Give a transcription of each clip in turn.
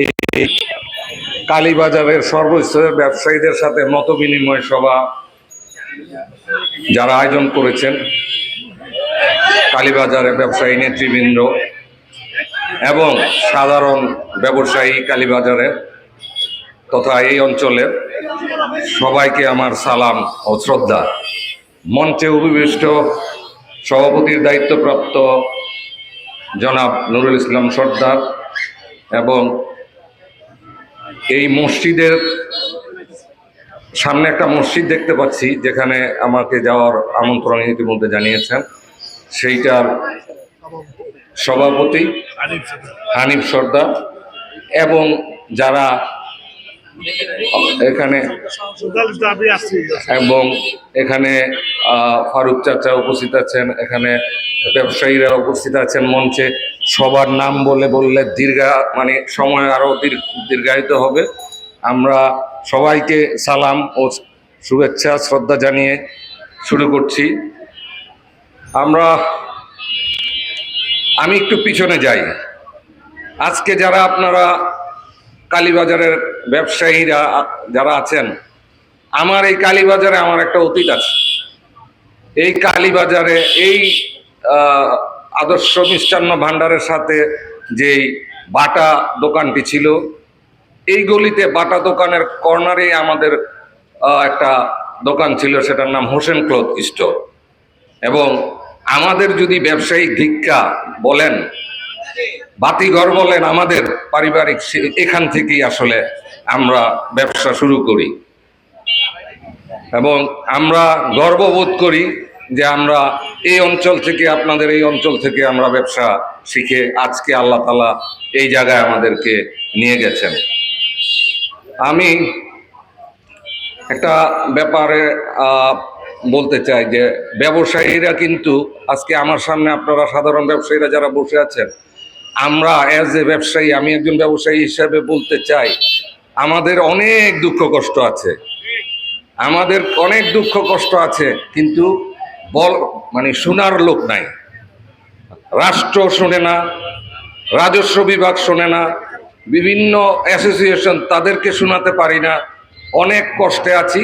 এই কালীবাজারের সর্বস্তরের ব্যবসায়ীদের সাথে মত বিনিময় সভা যারা আয়োজন করেছেন, কালীবাজারের ব্যবসায়ী নেতৃবৃন্দ এবং সাধারণ ব্যবসায়ী কালীবাজারের তথা এই অঞ্চলের সবাইকে আমার সালাম ও শ্রদ্ধা। মঞ্চে উপবিষ্ট সভাপতির দায়িত্বপ্রাপ্ত জনাব নুরুল ইসলাম সর্দার এবং এই মসজিদের সামনে একটা মসজিদ দেখতে পাচ্ছি যেখানে আমাকে যাওয়ার আমন্ত্রণ ইতিমধ্যে জানিয়েছেন, সেইটার সভাপতি হানিফ সর্দার এবং যারা এখানে ফারুক চাচা উপস্থিত আছেন, এখানে ব্যবসায়ীরা উপস্থিত আছেন মঞ্চে। সবার নাম বললে সময় আরো দীর্ঘায়িত হবে। আমরা সবাইকে সালাম ও শুভেচ্ছা শ্রদ্ধা জানিয়ে শুরু করছি। আমি একটু পিছনে যাই। আজকে যারা আপনারা কালীবাজারের ব্যবসায়ীরা যারা আছেন, আমার এই কালীবাজারে আমার একটা অতীত আছে। এই কালীবাজারে এই আদর্শ মিষ্টান্ন ভাণ্ডারের সাথে যেই বাটা দোকানটি ছিল, এই গলিতে বাটা দোকানের কর্নারে আমাদের একটা দোকান ছিল, সেটার নাম হোসেন ক্লথ স্টোর। এবং আমাদের যদি ব্যবসায়িক ভিক্ষা বলেন, বাতিঘর বলেন, আমাদের পারিবারিক এখান থেকেই আসলে আমরা ব্যবসা শুরু করি এবং আমরা গর্ববোধ করি যে আমরা এই অঞ্চল থেকে, আপনাদের এই অঞ্চল থেকে আমরা ব্যবসা শিখে আজকে আল্লাহ তাআলা এই জায়গায় আমাদেরকে নিয়ে গেছেন। আমি একটা ব্যাপারে বলতে চাই যে ব্যবসায়ীরা কিন্তু আজকে আমার সামনে, আপনারা সাধারণ ব্যবসায়ীরা যারা বসে আছেন, আমরা অ্যাজ এ ব্যবসায়ী, আমি একজন ব্যবসায়ী হিসেবে বলতে চাই, আমাদের অনেক দুঃখ কষ্ট আছে, কিন্তু শোনার লোক নাই। রাষ্ট্র শোনে না, রাজস্ব বিভাগ শোনে না, বিভিন্ন অ্যাসোসিয়েশন, তাদেরকে শোনাতে পারি না, অনেক কষ্টে আছি।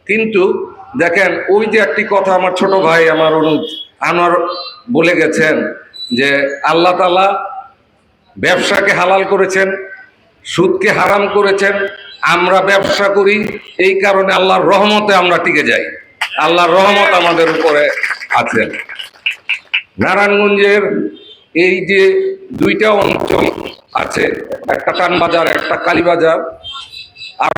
কিন্তু দেখেন, ওই যে একটি কথা আমার ছোট ভাই আমার আনোয়ার বলে গেছেন যে আল্লাহ তাআলা ব্যবসাকে হালাল করেছেন, সুদকে হারাম করেছেন। আমরা ব্যবসা করি, এই কারণে আল্লাহর রহমতে আমরা টিকে যাই। আল্লাহর রহমত আমাদের উপরে আছেন। নারায়ণগঞ্জের এই যে দুইটা অঞ্চল আছে, একটা কানবাজার, একটা কালীবাজার, আর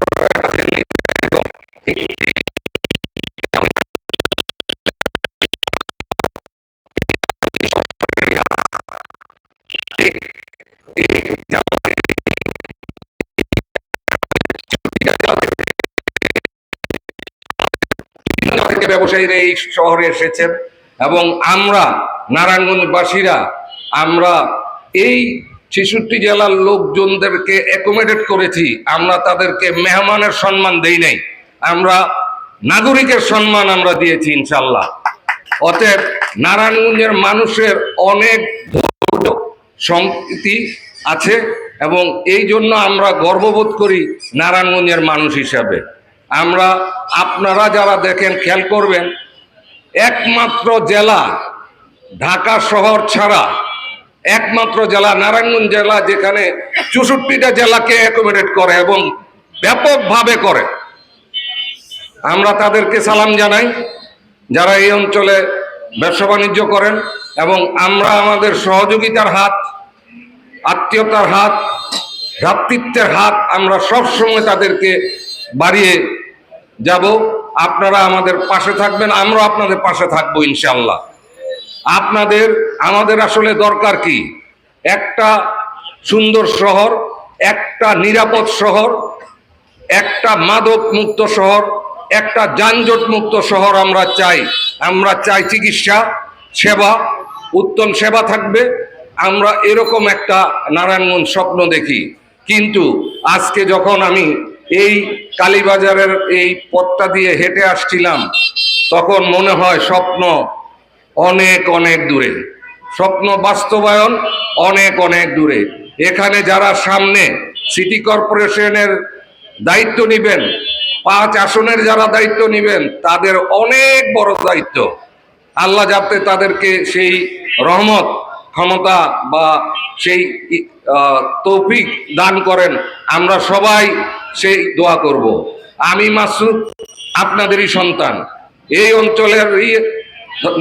ব্যবসায়ীরা এই শহরে এসেছেন এবং আমরা নারায়ণগঞ্জবাসীরা আমরা এই ৬৬ জেলার লোকজনদেরকে অ্যাকোমোডেট করেছি। আমরা তাদেরকে মেহমানের সম্মান দেই নাই, আমরা নাগরিকের সম্মান আমরা দিয়েছি ইনশাল্লাহ। অতএব নারায়ণগঞ্জের মানুষের অনেক সম্প্রীতি আছে এবং এই জন্য আমরা গর্ববোধ করি নারায়ণগঞ্জের মানুষ হিসাবে। আপনারা যারা দেখেন, খেয়াল করবেন, একমাত্র জেলা ঢাকা শহর ছাড়া একমাত্র জেলা নারায়ণগঞ্জ জেলা, যেখানে ৬৪টা জেলাকে অ্যাকোমোডেট করে এবং ব্যাপকভাবে করে। আমরা তাদেরকে সালাম জানাই যারা এই অঞ্চলে ব্যবসা বাণিজ্য করেন, এবং আমরা আমাদের সহযোগিতার হাত, আত্মীয়তার হাত, ভ্রাতৃত্বের হাত আমরা সবসময় তাদেরকে বাড়িয়ে যাব। আপনারা আমাদের পাশে থাকবেন, আমরা আপনাদের পাশে থাকবো ইনশাল্লাহ। আমাদের আসলে দরকার কি? একটা সুন্দর শহর, একটা নিরাপদ শহর, একটা মাদক মুক্ত শহর, একটা যানজট মুক্ত শহর আমরা চাই চিকিৎসা সেবা, উত্তম সেবা থাকবে। আমরা এরকম একটা নারায়ণগঞ্জ স্বপ্ন দেখি। কিন্তু আজকে যখন আমি এই কালীবাজারের এই পথটা দিয়ে হেঁটে আসছিলাম, তখন মনে হয় স্বপ্ন অনেক অনেক দূরে, স্বপ্ন বাস্তবায়ন অনেক অনেক দূরে। এখানে যারা সামনে সিটি কর্পোরেশনের দায়িত্ব নেবেন, 5 আসনের যারা দায়িত্ব নেবেন, তাদের অনেক বড় দায়িত্ব। আল্লাহ যাতে তাদেরকে সেই রহমত, ক্ষমতা বা সেই তৌফিক দান করেন, আমরা সবাই সেই দোয়া করব। আমি মাসুদ আপনাদেরই সন্তান। এই অঞ্চলের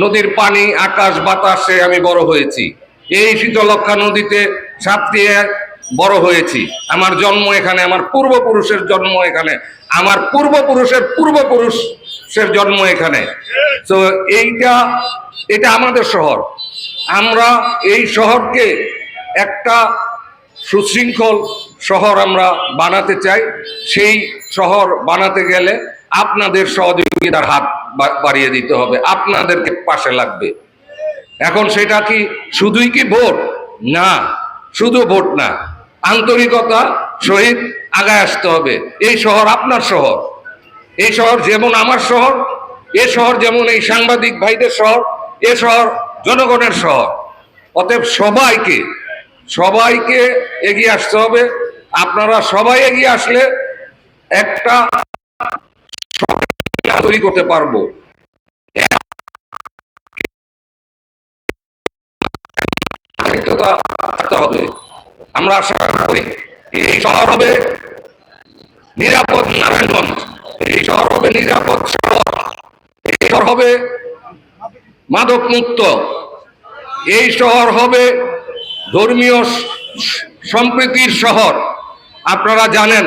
নদীর পানি, আকাশ বাতাসে আমি বড় হয়েছি। এই শীতলক্ষা নদীতে সাঁতরিয়ে বড় হয়েছি। আমার জন্ম এখানে, আমার পূর্বপুরুষের জন্ম এখানে, আমার পূর্বপুরুষের পূর্বপুরুষের জন্ম এখানে। তো এটা আমাদের শহর। আমরা এই শহরকে একটা সুশৃঙ্খল শহর আমরা বানাতে চাই। সেই শহর বানাতে গেলে আপনাদের সহযোগিতার হাত বাড়িয়ে দিতে হবে, আপনাদেরকে পাশে লাগবে। এখন সেটা কি শুধুই কি ভোট? না, শুধু ভোট না, আন্তরিকতা সহিত আগায় আসতে হবে। এই শহর আপনার শহর, এই শহর যেমন আমার শহর, এ শহর যেমন এই সাংবাদিক ভাইদের শহর, এ শহর জনগণের শহর। অতএব সবাইকে এগিয়ে আসতে হবে। আপনারা সবাই এগিয়ে আসলে একটা তৈরি করতে পারবো। হবে, আমরা আশা করি এই শহর হবে নিরাপদ নারায়ণগঞ্জ, এই শহর হবে নিরাপদ শহর, এই শহর হবে মাদক মুক্ত, এই শহর হবে ধর্মীয় সম্প্রীতির শহর। আপনারা জানেন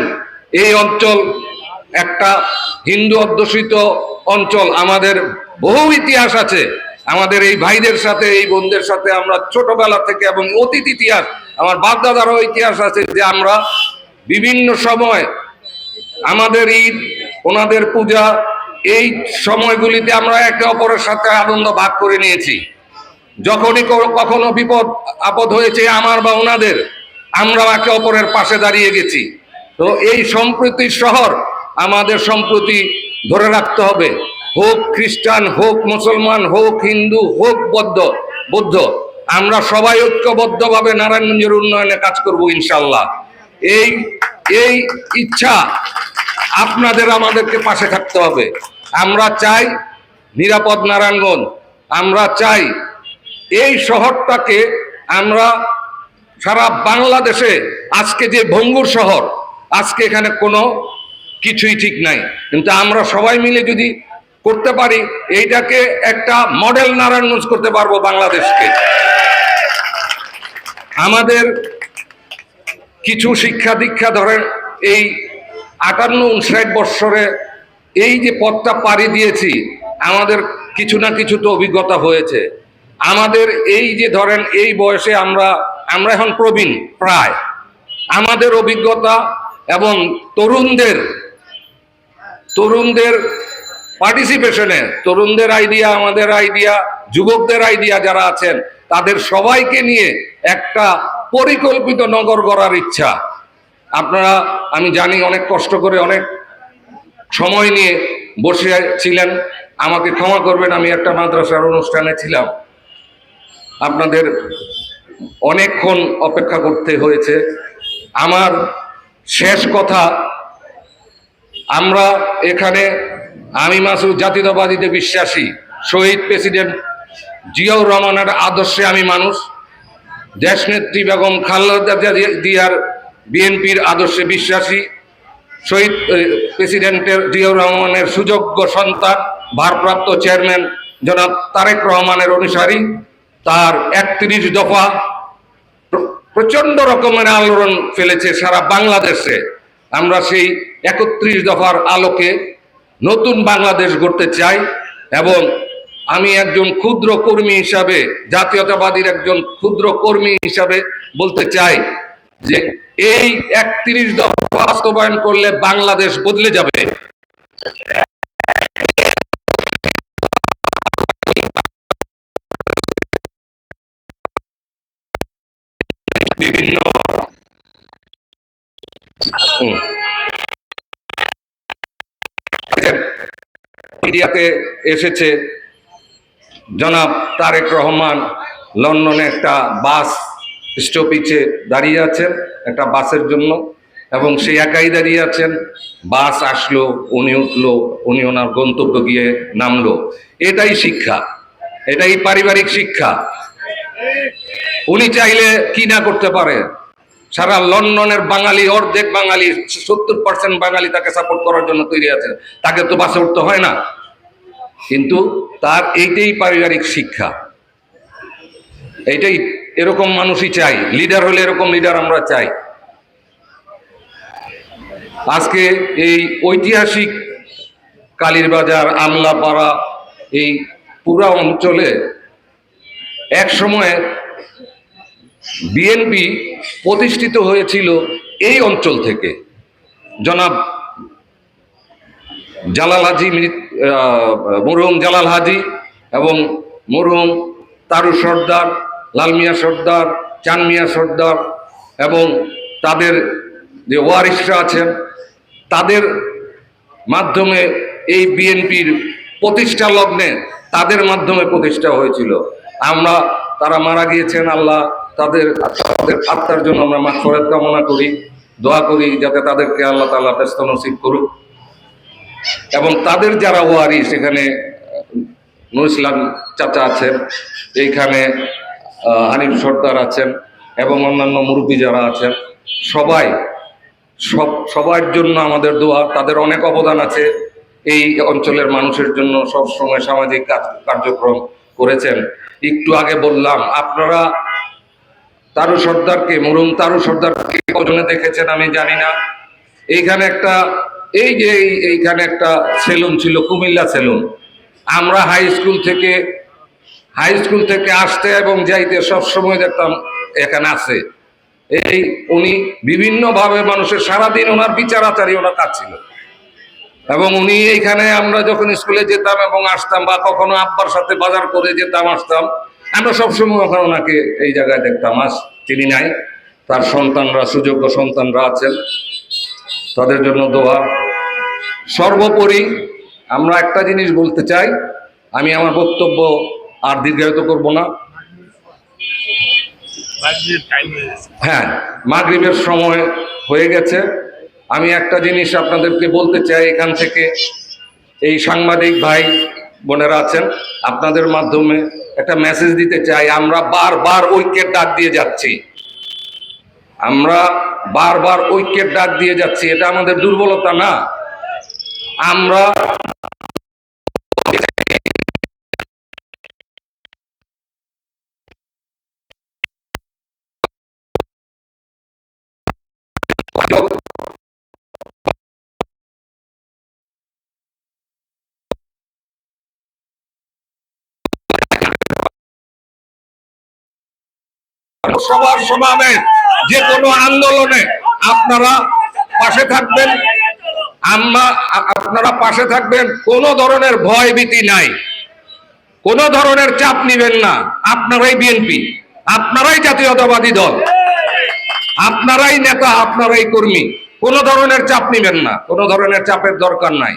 এই অঞ্চল একটা হিন্দু অধ্যুষিত অঞ্চল। আমাদের বহু ইতিহাস আছে, আমাদের এই ভাইদের সাথে, এই বোনদের সাথে আমরা ছোটবেলা থেকে, এবং অতীত ইতিহাস, আমার বাপদাদারও ইতিহাস আছে যে আমরা বিভিন্ন সময় আমাদের ঈদ, ওনাদের পূজা, এই সময়গুলিতে আমরা একে অপরের সাথে আনন্দ ভাগ করে নিয়েছি। যখনই কখনো বিপদ আপদ হয়েছে আমার বা ওনাদের, আমরা একে অপরের পাশে দাঁড়িয়ে গেছি। তো এই সম্প্রীতির শহর আমাদের সম্প্রতি ধরে রাখতে হবে। হোক খ্রিস্টান, হোক মুসলমান, হোক হিন্দু, হোক বৌদ্ধ, আমরা সবাই ঐক্যবদ্ধভাবে নারায়ণগঞ্জের উন্নয়নে কাজ করব ইনশাল্লাহ। এই ইচ্ছা আপনাদের আমাদেরকে পাশে থাকতে হবে। আমরা চাই নিরাপদ নারায়ণগঞ্জ, আমরা চাই এই শহরটাকে আমরা সারা বাংলাদেশে, আজকে যে ভঙ্গুর শহর, আজকে এখানে কোনো কিছুই ঠিক নাই, কিন্তু আমরা সবাই মিলে যদি করতে পারি, এইটাকে একটা মডেল নারায়ণগঞ্জ করতে পারবো বাংলাদেশকে। আমাদের কিছু শিক্ষা দীক্ষা ধরেন এই 58-59 বৎসরে এই যে পথটা পাড়ি দিয়েছি, আমাদের কিছু না কিছু তো অভিজ্ঞতা হয়েছে। আমাদের এই যে ধরেন এই বয়সে আমরা এখন প্রবীণ প্রায়, আমাদের অভিজ্ঞতা এবং তরুণদের পার্টিসিপেশনে, তরুণদের আইডিয়া, আমাদের আইডিয়া, যুবকদের আইডিয়া যারা আছেন, তাদের সবাইকে নিয়ে একটা পরিকল্পিত নগর গড়ার ইচ্ছা। আপনারা, আমি জানি অনেক কষ্ট করে, অনেক সময় নিয়ে বসে ছিলেন, আমাকে ক্ষমা করবেন, আমি একটা মাদ্রাসার অনুষ্ঠানে ছিলাম, আপনাদের অনেকক্ষণ অপেক্ষা করতে হয়েছে। আমার শেষ কথা, আমরা এখানে, আমি মাসুদ জাতীয়তাবাদীতে বিশ্বাসী, শহীদ প্রেসিডেন্ট জিয়াউর রহমানের আদর্শে আমি মানুষ, দেশনেত্রী বেগম খালেদা জিয়ার বিএনপির আদর্শে বিশ্বাসী, শহীদ প্রেসিডেন্টের জিয়াউর রহমানের সুযোগ্য সন্তান, ভারপ্রাপ্ত চেয়ারম্যান জনাব তারেক রহমানের অনুসারী। তার 31 দফা প্রচন্ড রকমের আলোড়ন ফেলেছে সারা বাংলাদেশে। আমরা সেই 31 দফার আলোকে নতুন বাংলাদেশ গড়তে চাই, এবং আমি একজন ক্ষুদ্র কর্মী হিসাবে, জাতীয়তাবাদীর একজন ক্ষুদ্র কর্মী হিসাবে বলতে চাই যে এই 31 দফা বাস্তবায়ন করলে বাংলাদেশ বদলে যাবে। বিভিন্ন মিডিয়াতে এসেছে, জনাব তারেক রহমান লন্ডনে একটা বাস স্টপেজে দাঁড়িয়ে আছেন একটা বাসের জন্য, এবং সে একাই দাঁড়িয়ে আছেন। বাস আসলো, উনি উঠলো, উনি ওনার গন্তব্য গিয়ে নামলো। এটাই শিক্ষা, এটাই পারিবারিক শিক্ষা। উনি চাইলে কি না করতে পারে? সারা লন্ডনের বাঙালি, অর্ধেক বাঙালি, 70% বাঙালি তাকে সাপোর্ট করার জন্য তৈরি আছে। তাকে তো বাসে উঠতে হয় না, কিন্তু তার এইটাই পারিবারিক শিক্ষা। এইটাই, এরকম মানুষই চাই। লিডার হলে এরকম লিডার আমরা চাই। আজকে এই ঐতিহাসিক কালীরবাজার, আমলাপাড়া, এই পুরা অঞ্চলে এক সময় বিএনপি প্রতিষ্ঠিত হয়েছিল এই অঞ্চল থেকে। জনাব জালাল হাজি, মরহুম জালাল হাজি এবং মরহুম তারু সর্দার, লাল মিয়া সর্দার, চান মিয়া সর্দার এবং তাদের যে ওয়ারিসরা আছেন, তাদের মাধ্যমে এই বিএনপির প্রতিষ্ঠা লগ্নে তাদের মাধ্যমে প্রতিষ্ঠা হয়েছিল। তারা মারা গিয়েছেন, আল্লাহ তাদের আত্মার জন্য আমরা মাগফিরাত কামনা করি, দোয়া করি যাতে তাদেরকে আল্লাহ তাআলা ব্যস্ত নসিব করুক। এবং তাদের যারা ওয়ারিস, এখানে নুর ইসলাম চাচা আছেন, এইখানে হানিফ সর্দার আছেন এবং অন্যান্য মুরব্বী যারা আছেন, সবার জন্য আমাদের দোয়া। তাদের অনেক অবদান আছে এই অঞ্চলের মানুষের জন্য, সব সময় সামাজিক কার্যক্রম করেছেন। একটু আগে বললাম, আপনারা তারু সর্দারকে, মরহুম তারু সর্দারকে কজনে দেখেছেন আমি জানি না। এইখানে একটা সেলুন ছিল, কুমিল্লা সেলুন। আমরা হাই স্কুল থেকে আসতে এবং যাইতে সব সময় দেখতাম এখানে আছে। উনি বিভিন্নভাবে মানুষের, সারাদিন ওনার বিচারাচারী ওনার কাজ ছিল। এবং উনি এইখানে, আমরা যখন স্কুলে যেতাম এবং আসতাম, বা কখনো আব্বার সাথে বাজার করে যেতাম আসতাম, আমরা সবসময় ওখানে ওনাকে এই জায়গায় দেখতাম। আজ তিনি নাই, তার সন্তানরা, সুযোগ্য সন্তানরা আছেন, তাদের জন্য দোয়া। সর্বোপরি আমরা একটা জিনিস বলতে চাই, আমি আমার বক্তব্য আর দীর্ঘায়িত করব না। হ্যাঁ, মাগরিবের সময় হয়ে গেছে। আমি একটা জিনিস আপনাদেরকে বলতে চাই এখান থেকে, এই সাংবাদিক ভাই বোনেরা আছেন, আপনাদের মাধ্যমে একটা মেসেজ দিতে চাই। আমরা বারবার ঐক্যের ডাক দিয়ে যাচ্ছি, এটা আমাদের দুর্বলতা না। আমরা সবার সমাবেশ, যে কোনো আন্দোলনে আপনারা পাশে থাকবেন। আপনারা পাশে থাকবেন, কোনো ধরনের ভয় ভীতি নাই, কোনো ধরনের চাপ নিবেন না। আপনারাই বিএনপি, আপনারাই জাতীয়তাবাদী দল, আপনারাই নেতা, আপনারাই কর্মী। কোনো ধরনের চাপ নিবেন না, কোনো ধরনের চাপের দরকার নাই।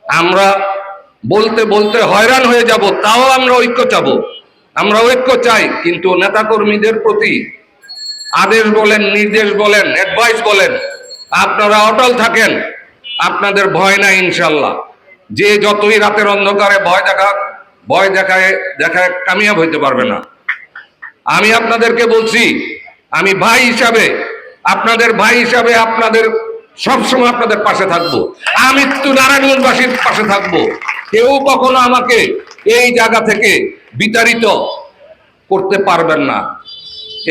আমরা বলতে বলতে হয়রান হয়ে যাব, তাও আমরা ঐক্য চাবো, আমরা ঐক্য চাই। কিন্তু নেতা কর্মীদের প্রতি আদেশ বলেন, নির্দেশ বলেন, অ্যাডভাইস বলেন, আপনারা অটল থাকেন, আপনাদের ভয় নাই ইনশাল্লাহ। যে যতই রাতের অন্ধকারে ভয় দেখায় কামিয়াব হইতে পারবে না। আমি আপনাদেরকে বলছি, আমি ভাই হিসাবে, আপনাদের ভাই হিসাবে, আপনাদের সবসময় আপনাদের পাশে থাকবো। আমি তো নারায়ণগঞ্জবাসীর পাশে থাকবো। কেউ কখনো আমাকে এই জায়গা থেকে বিতাড়িত করতে পারবেন না।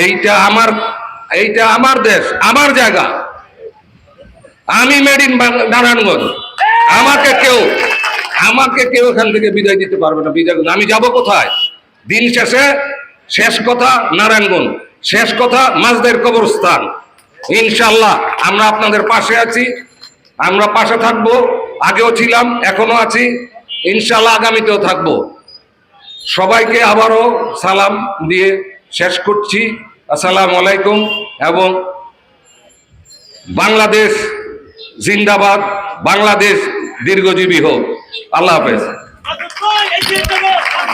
এইটা আমার দেশ, আমার জায়গা। আমি মেড ইন নারায়ণগঞ্জ। আমাকে কেউ এখান থেকে বিদায় দিতে পারবে না। আমি যাব কোথায়? দিন শেষ কথা নারায়ণগঞ্জ, শেষ কথা মাঝদের কবরস্থান। ইনশাল্লাহ আমরা আপনাদের পাশে আছি, আমরা পাশে থাকবো। আগেও ছিলাম, এখনো আছি, ইনশাল্লাহ আগামীতেও থাকবো। সবাইকে আবারও সালাম দিয়ে শেষ করছি। আসসালামু আলাইকুম। এবং বাংলাদেশ জিন্দাবাদ, বাংলাদেশ দীর্ঘজীবী হোক। আল্লাহ হাফেজ।